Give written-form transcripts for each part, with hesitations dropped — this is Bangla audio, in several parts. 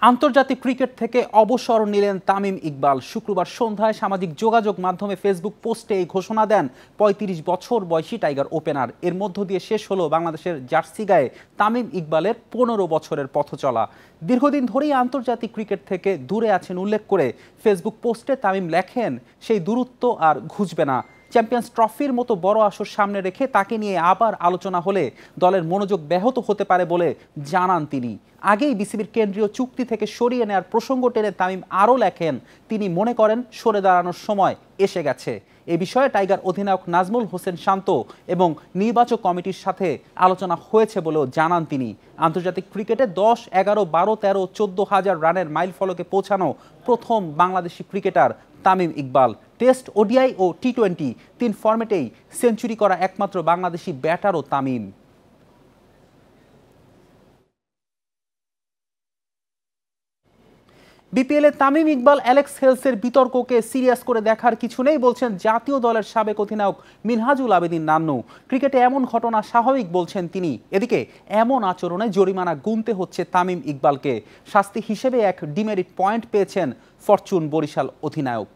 আন্তর্জাতিক ক্রিকেট থেকে অবসর নিলেন তামিম ইকবাল। শুক্রবার সন্ধ্যায় সামাজিক যোগাযোগ মাধ্যমে ফেসবুক পোস্টে এই ঘোষণা দেন ৩৫ বছর বয়সী টাইগার ওপেনার। এর মধ্য দিয়ে শেষ হলো বাংলাদেশের জার্সি গায়ে তামিম ইকবালের ১৫ বছরের পথ চলা। দীর্ঘদিন ধরেই আন্তর্জাতিক ক্রিকেট থেকে দূরে আছেন উল্লেখ করে ফেসবুক পোস্টে তামিম লেখেন, সেই দূরত্ব আর ঘুচবে না। চ্যাম্পিয়ন্স ট্রফির মতো বড় আসর সামনে রেখে তাকে নিয়ে আবার আলোচনা হলে দলের মনোযোগ ব্যাহত হতে পারে বলে জানান তিনি। আগেই বিসিবির কেন্দ্রীয় চুক্তি থেকে সরিয়ে নেওয়ার প্রসঙ্গ টেনে তামিম আরও লেখেন, তিনি মনে করেন সরে দাঁড়ানোর সময় এসে গেছে। এ বিষয়ে টাইগার অধিনায়ক নাজমুল হোসেন শান্ত এবং নির্বাচক কমিটির সাথে আলোচনা হয়েছে বলেও জানান তিনি। আন্তর্জাতিক ক্রিকেটে ১০, ১১, ১২, ১৩, ১৪ হাজার রানের মাইল ফলকে পৌঁছানো প্রথম বাংলাদেশি cricketer Tamim Iqbal. Test, ODI ও টি-20 তিন ফরম্যাটেই সেঞ্চুরি করা একমাত্র বাংলাদেশি ব্যাটারও তামিম। বিপিএলে তামিম ইকবাল অ্যালেক্স হেলসের বিতর্ককে সিরিয়াস করে দেখার কিছু নেই বলছেন জাতীয় দলের সাবেক অধিনায়ক মিনহাজুল আবেদিন নান্নু। ক্রিকেটে এমন ঘটনা স্বাভাবিক বলছেন তিনি। এদিকে এমন আচরণে জরিমানা গুনতে হচ্ছে তামিম ইকবালকে। শাস্তি হিসেবে এক ডিমেরিট পয়েন্ট পেয়েছেন ফরচুন বরিশাল অধিনায়ক।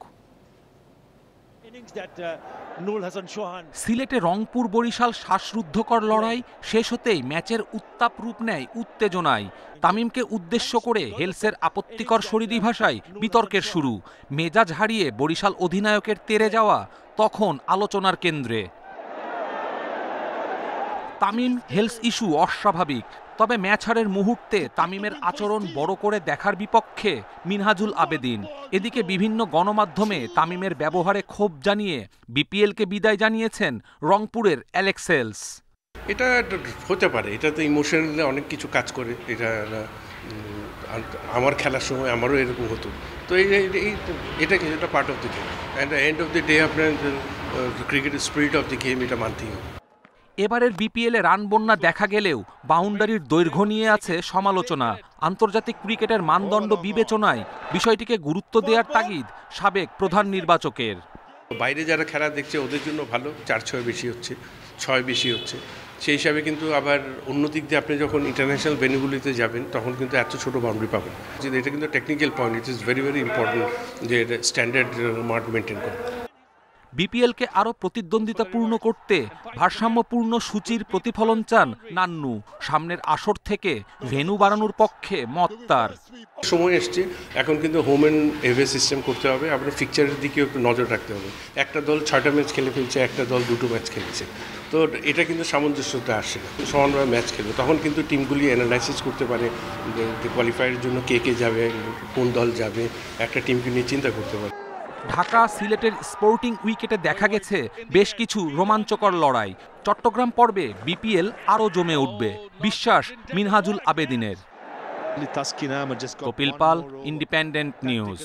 সিলেটে রংপুর বরিশাল শ্বাসরুদ্ধকর লড়াই শেষ হতেই ম্যাচের উত্তাপ রূপ নেয় উত্তেজনায়। তামিমকে উদ্দেশ্য করে হেলসের আপত্তিকর শরীরী ভাষায় বিতর্কের শুরু। মেজাজ হারিয়ে বরিশাল অধিনায়কের তেড়ে যাওয়া তখন আলোচনার কেন্দ্রে। তামিম হেলস ইস্যু অস্বাভাবিক, তবে ম্যাচ হারের মুহূর্তে তামিমের আচরণ বড় করে দেখার বিপক্ষে মিনহাজুল আবেদিন। এদিকে বিভিন্ন গণমাধ্যমে তামিমের ব্যবহারে ক্ষোভ জানিয়ে বিপিএলকে বিদায় জানিয়েছেন রংপুরের অ্যালেক্স হেলস। এটা হতে পারে, এটা তো ইমোশনালি অনেক কিছু কাজ করে। এটা আমার খেলার সময় আমারও এরকম হতো। তো এটা কিছুটা part of the game, and end of the day আপনার ক্রিকেটের স্পিরিট অফ দ্য গেম, এটা মানতেই হবে। এবারের বিপিএলে রান বন্যা দেখা গেলেও বাউন্ডারির দৈর্ঘ্য নিয়ে আছে সমালোচনা। আন্তর্জাতিক ক্রিকেটের মানদণ্ড বিবেচনায় বিষয়টিকে গুরুত্ব দেওয়ার তাগিদ সাবেক প্রধান নির্বাচকের। বাইরে যারা খেলা দেখছে ওদের জন্য ভালো, 4-6 বেশি হচ্ছে, 6 বেশি হচ্ছে। সেই হিসাবে কিন্তু আবার অন্যদিক দিয়ে আপনি যখন ইন্টারন্যাশনাল ভেন্যুগুলিতে যাবেন তখন কিন্তু এত ছোট বাউন্ডারি পাবেন। এটা কিন্তু technical point, it is very very important যে স্ট্যান্ডার্ড মার্ক মেনটেন করা। বিপিএলকে আরও প্রতিদ্বন্দ্বিতাপূর্ণ করতে ভারসাম্যপূর্ণ সূচির প্রতিফলন চান নান্নু। সামনের আসর থেকে ভেন্যু বাড়ানোর পক্ষে মত তার। সময় এসছে, এখন কিন্তু হোম অ্যান্ড এওয়ে সিস্টেম করতে হবে। আপনার ফিকচারের দিকেও একটু নজর রাখতে হবে। একটা দল 6টা ম্যাচ খেলে ফেলছে, একটা দল 2টো ম্যাচ খেলেছে, তো এটা কিন্তু সামঞ্জস্যতা আসে না। সমানভাবে ম্যাচ খেলবে, তখন কিন্তু টিমগুলি অ্যানালাইসিস করতে পারে যে কোয়ালিফায়ারের জন্য কে যাবে, কোন দল যাবে, একটা টিমকে নিয়ে চিন্তা করতে পারে। ঢাকা সিলেটের স্পোর্টিং উইকেটে দেখা গেছে বেশ কিছু রোমাঞ্চকর লড়াই। চট্টগ্রাম পর্বে বিপিএল আরও জমে উঠবে, বিশ্বাস মিনহাজুল আবেদিনের। কপিল পাল, ইন্ডিপেন্ডেন্ট নিউজ।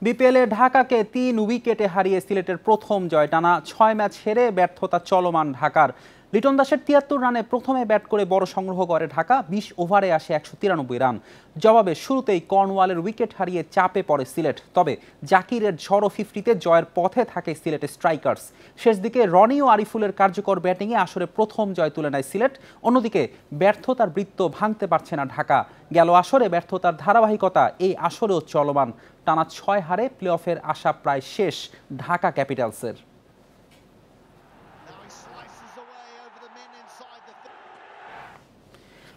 বিপিএলে ঢাকাকে ৩ উইকেটে হারিয়ে সিলেটের প্রথম জয়। টানা 6 ম্যাচ হেরে ব্যর্থতা চলমান ঢাকার। লিটন দাসের ৭৩ রানে প্রথমে ব্যাট করে বড় সংগ্রহ করে ঢাকা। ২০ ওভারে আসে ১৯৩ রান। জবাবে শুরুতেই কর্নওয়ালের উইকেট হারিয়ে চাপে পড়ে সিলেট। তবে জাকিরের ঝড়ো 50-তে জয়ের পথে থাকে সিলেটের স্ট্রাইকার্স। শেষ দিকে রনি ও আরিফুলের কার্যকর ব্যাটিংয়ে আসরে প্রথম জয় তুলে নেয় সিলেট। অন্যদিকে ব্যর্থতার বৃত্ত ভাঙতে পারছে না ঢাকা। গেল আসরে ব্যর্থতার ধারাবাহিকতা এই আসরেও চলমান। টানা 6 হারে প্লে অফের আশা প্রায় শেষ ঢাকা ক্যাপিটালসের।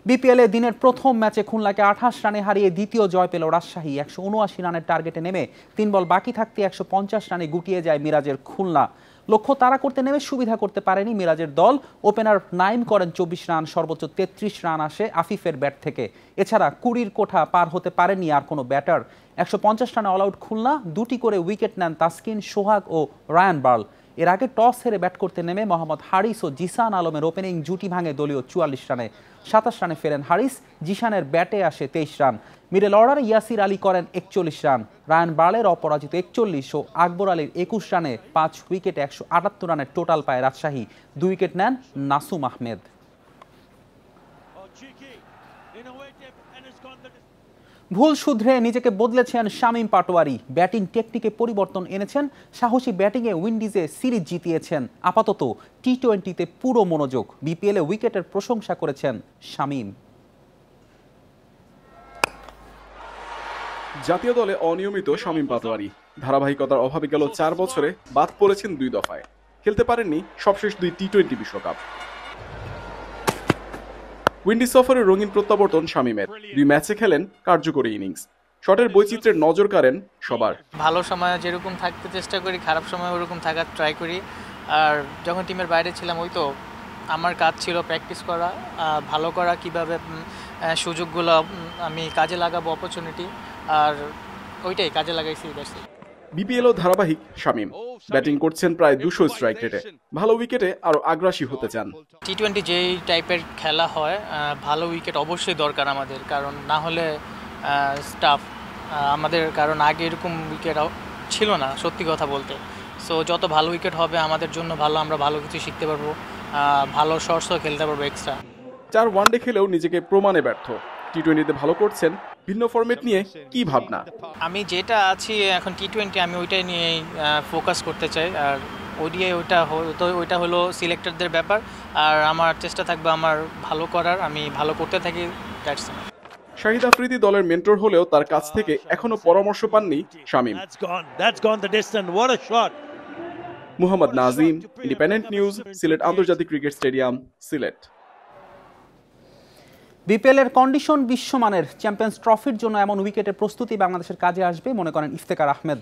বিপিএলে দিনের প্রথম ম্যাচে খুলনাকে ২৮ রানে হারিয়ে দ্বিতীয় জয় পেল রাজশাহী। ১৭৯ রানের টার্গেটে নেমে ৩ বল বাকি থাকতে ১৫০ রানে গুটিয়ে যায় মিরাজের খুলনা। লক্ষ্য তাড়া করতে নেমে সুবিধা করতে পারেনি মিরাজের দল। ওপেনার নাইম করেন ২৪ রান, সর্বোচ্চ ৩৩ রান আসে আফিফের ব্যাট থেকে। এছাড়া ২০ কোঠা পার হতে পারেনি আর কোনো ব্যাটার। ১৫০ রানে অল আউট খুলনা। 2টি করে উইকেট নেন তাসকিন, সোহাগ ও রায়ান বার্ল। এর আগে টস হেরে ব্যাট করতে নেমে মোহাম্মদ হারিস ও জিসান আলমের ওপেনিং জুটি ভাঙে দলীয় ৪৪ রানে। ২৭ রানে ফেরেন হারিস, জিসানের ব্যাটে আসে ২৩ রান। মিডল অর্ডারে ইয়াসির আলী করেন ৪১ রান। রায়ান বার্লের অপরাজিত ৪১ ও আকবর আলীর ২১ রানে 5 উইকেটে ১৭৮ রানের টোটাল পায় রাজশাহী। 2 উইকেট নেন নাসুম আহমেদ। ভুল শুধরে নিজেকে বদলেছেন শামীম পাটোয়ারি। ব্যাটিং টেকনিকে পরিবর্তন এনেছেন। সাহসী ব্যাটিংয়ে উইন্ডিজে সিরিজ জিতিয়েছেন। আপাতত টি-20তে পুরো মনোযোগ। বিপিএলে উইকেটের প্রশংসা করেছেন শামীম। জাতীয় দলে অনিয়মিত শামীম পাটোয়ারি, ধারাবাহিকতার অভাবে গেল 4 বছরে বাদ পড়েছেন 2 দফায়, খেলতে পারেননি সবশেষ 2 টি-20 বিশ্বকাপ। উইন্ডিজ সফরে রঙিন প্রত্যাবর্তন শামীমের, 2 ম্যাচে খেলেন কার্যকরী ইনিংস। শটের বৈচিত্র্যের নজর কাড়েন সবার। ভালো সময় যেরকম থাকতে চেষ্টা করি, খারাপ সময় ওরকম থাকার ট্রাই করি। আর যখন টিমের বাইরে ছিলাম ওই তো আমার কাজ ছিল প্র্যাকটিস করা, ভালো করা, কিভাবে সুযোগগুলো আমি কাজে লাগাবো, অপরচুনিটি, আর ওইটাই কাজে লাগাইছি। বিপিএলও ধারাবাহিক শামীম, ব্যাটিং করছেন প্রায় 200 স্ট্রাইক রেটে, ভালো উইকেটে আরো আগ্রাসী হতে চান। টি-20 যেই টাইপের খেলা হয়, ভালো উইকেট অবশ্যই দরকার আমাদের, কারণ না হলে স্টাফ আমাদের, কারণ আগে এরকম উইকেট ছিল না সত্যি কথা বলতে। সো যত ভালো উইকেট হবে আমাদের জন্য ভালো, আমরা ভালো কিছু শিখতে পারবো, ভালো শর্টসও খেলতে পারবো এক্সট্রা। 4 ওয়ানডে খেলেও নিজেকে প্রমাণে ব্যর্থ, টি-20তে ভালো করছেন, ভিন্ন ফরম্যাট নিয়ে কি ভাবনা? আমি যেটা আছি এখন টি-20, আমি ওইটাই নিয়েই ফোকাস করতে চাই। আর ওডিআই ওইটা হলো সিলেক্টরদের ব্যাপার, আর আমার চেষ্টা থাকবে আমার ভালো করার, আমি ভালো করতে থাকি। শাহিদ আফ্রিদি দলের মেন্টর হলেও তার কাছ থেকে এখনো পরামর্শ পাননি শামীম। মুহাম্মদ নাজিম, ইন্ডিপেন্ডেন্ট নিউজ, সিলেট আন্তর্জাতিক ক্রিকেট স্টেডিয়াম, সিলেট। বিপিএলের কন্ডিশন বিশ্বমানের, চ্যাম্পিয়ন্স ট্রফির জন্য এমন উইকেটের প্রস্তুতি বাংলাদেশের কাজে আসবে মনে করেন ইফতেখার আহমেদ।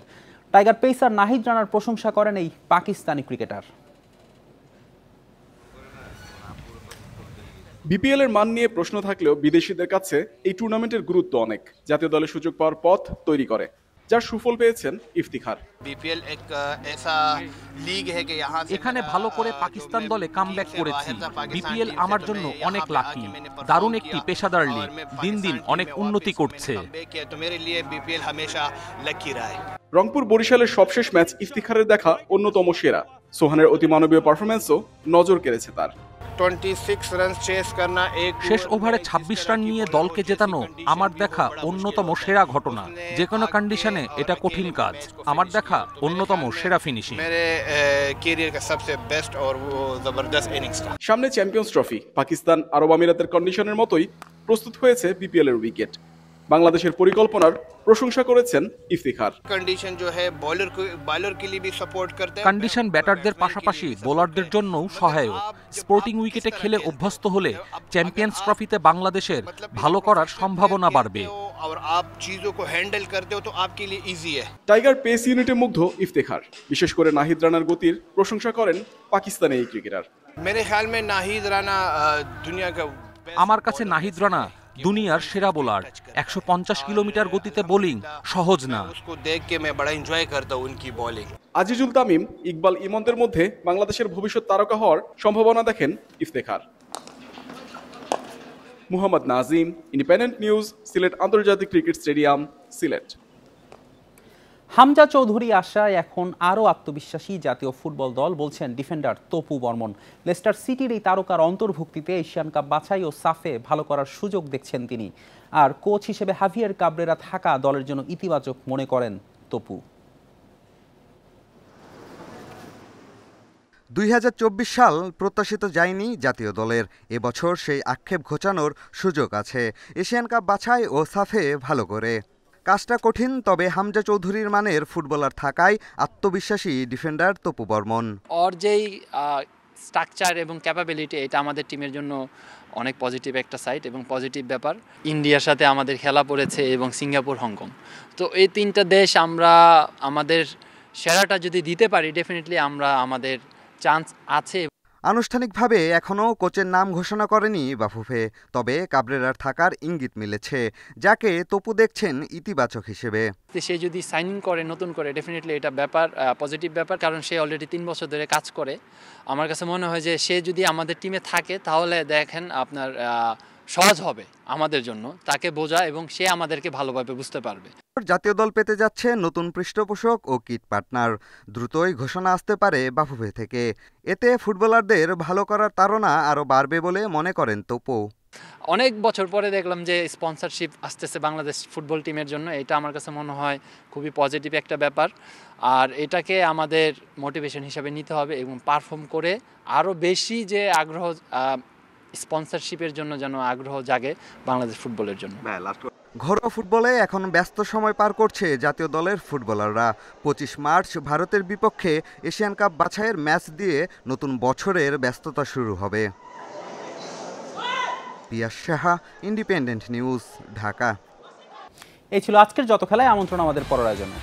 টাইগার পেসার নাহিদ রানার প্রশংসা করেন এই পাকিস্তানি ক্রিকেটার। বিপিএল এর মান নিয়ে প্রশ্ন থাকলেও বিদেশিদের কাছে এই টুর্নামেন্টের গুরুত্ব অনেক, জাতীয় দলে সুযোগ পাওয়ার পথ তৈরি করে, যার সুফল পেয়েছেন ইফতিখার। এখানে ভালো করে পাকিস্তান দলে কামব্যাক করেছি। বিপিএল আমার জন্য অনেক লাকি, দারুণ একটি পেশাদার লিগ, দিন দিন অনেক উন্নতি করছে। রংপুর বরিশালের সবশেষ ম্যাচ ইফতিখারের দেখা অন্যতম সেরা। সোহানের অতিমানবীয় পারফরম্যান্সও নজর কেড়েছে তার। 26 রান চেস করনা, শেষ ওভারে 26 রান নিয়ে দলকে জেতানো আমার দেখা অন্যতম সেরা ঘটনা। যে কোনো কন্ডিশনে এটা কঠিন কাজ, আমার দেখা অন্যতম সেরা ফিনিশিং। সামনে চ্যাম্পিয়ন্স ট্রফি, পাকিস্তান আরব আমিরাতের কন্ডিশনের মতোই প্রস্তুত হয়েছে বিপিএল এর উইকেট। বাংলাদেশের পরিকল্পনার প্রশংসা করেছেন ইফতিখার। কন্ডিশন ব্যাটারদের পাশাপাশি বোলারদের জন্যও সহায়ক। স্পোর্টিং উইকেটে খেলে অভ্যস্ত হলে চ্যাম্পিয়ন্স ট্রফিতে বাংলাদেশের ভালো করার সম্ভাবনা বাড়বে। টাইগার পেস ইউনিটে মুগ্ধ ইফতিখার, বিশেষ করে নাহিদ রানার গতির প্রশংসা করেন পাকিস্তানি এই ক্রিকেটার। আমার কাছে নাহিদ রানা দুনিয়ার সেরা বোলার। 150 কিলোমিটার গতিতে বোলিং সহজ না। আজিজুল তামিম, ইকবাল ইমনদের মধ্যে বাংলাদেশের ভবিষ্যৎ তারকা হওয়ার সম্ভাবনা দেখেন ইফতেখার। মুহাম্মদ নাজিম, ইন্ডিপেন্ডেন্ট নিউজ, সিলেট আন্তর্জাতিক ক্রিকেট স্টেডিয়াম, সিলেট। হামজা চৌধুরী আশায় এখন আরও আত্মবিশ্বাসী জাতীয় ফুটবল দল, বলছেন ডিফেন্ডার তপু বর্মন। লেস্টার সিটির এই তারকার অন্তর্ভুক্তিতে এশিয়ান কাপ বাছাই ও সাফে ভালো করার সুযোগ দেখছেন তিনি। আর কোচ হিসেবে হাভিয়ার কাবরেরা থাকা দলের জন্য ইতিবাচক মনে করেন তপু। 2024 সাল প্রত্যাশিত যায়নি জাতীয় দলের, এবছর সেই আক্ষেপ ঘোচানোর সুযোগ আছে এশিয়ান কাপ বাছাই ও সাফে ভালো করে। কাজটা কঠিন, তবে হামজা চৌধুরীর মানের ফুটবলার থাকায় আত্মবিশ্বাসী ডিফেন্ডার তপু বর্মন। ওর যেই স্ট্রাকচার এবং ক্যাপাবিলিটি, এটা আমাদের টিমের জন্য অনেক পজিটিভ একটা সাইড এবং পজিটিভ ব্যাপার। ইন্ডিয়ার সাথে আমাদের খেলা পড়েছে এবং সিঙ্গাপুর, হংকং, তো এই তিনটা দেশ আমরা আমাদের সেরাটা যদি দিতে পারি, ডেফিনেটলি আমাদের চান্স আছে। আনুষ্ঠানিকভাবে এখনও কোচের নাম ঘোষণা করেনি বাফুফে, তবে কাবরেরার থাকার ইঙ্গিত মিলেছে, যাকে তপু দেখছেন ইতিবাচক হিসেবে। সে যদি সাইন করে নতুন করে, ডেফিনেটলি এটা ব্যাপার পজিটিভ ব্যাপার, কারণ সে অলরেডি 3 বছর ধরে কাজ করে। আমার কাছে মনে হয় যে সে যদি আমাদের টিমে থাকে তাহলে দেখেন আপনার সহজ হবে আমাদের জন্য তাকে বোঝা, এবং সে আমাদেরকে ভালোভাবে বুঝতে পারবে। জাতীয় দল পেতে যাচ্ছে নতুন পৃষ্ঠপোষক ও কিট পার্টনার, দ্রুতই ঘোষণা আসতে পারে বাফুফে থেকে। এতে ফুটবলারদের ভালো করার তাড়না আরও বাড়বে বলে মনে করেন তপু। অনেক বছর পরে দেখলাম যে স্পন্সরশিপ আসতেছে বাংলাদেশ ফুটবল টিমের জন্য, এটা আমার কাছে মনে হয় খুবই পজিটিভ একটা ব্যাপার। আর এটাকে আমাদের মোটিভেশন হিসাবে নিতে হবে এবং পারফর্ম করে আরও বেশি যে আগ্রহ, স্পন্সরশিপের জন্য যেন আগ্রহ জাগে বাংলাদেশ ফুটবলের জন্য। ঘরোয়া ফুটবলে এখন ব্যস্ত সময় পার করছে জাতীয় দলের ফুটবলাররা। 25 মার্চ ভারতের বিপক্ষে এশিয়ান কাপ বাছাইয়ের ম্যাচ দিয়ে নতুন বছরের ব্যস্ততা শুরু হবে। পিয়াস সাহা, ইন্ডিপেন্ডেন্ট নিউজ, ঢাকা। এই ছিল আজকের যত খেলায় আমন্ত্রণ আমাদের পরের আয়োজনে।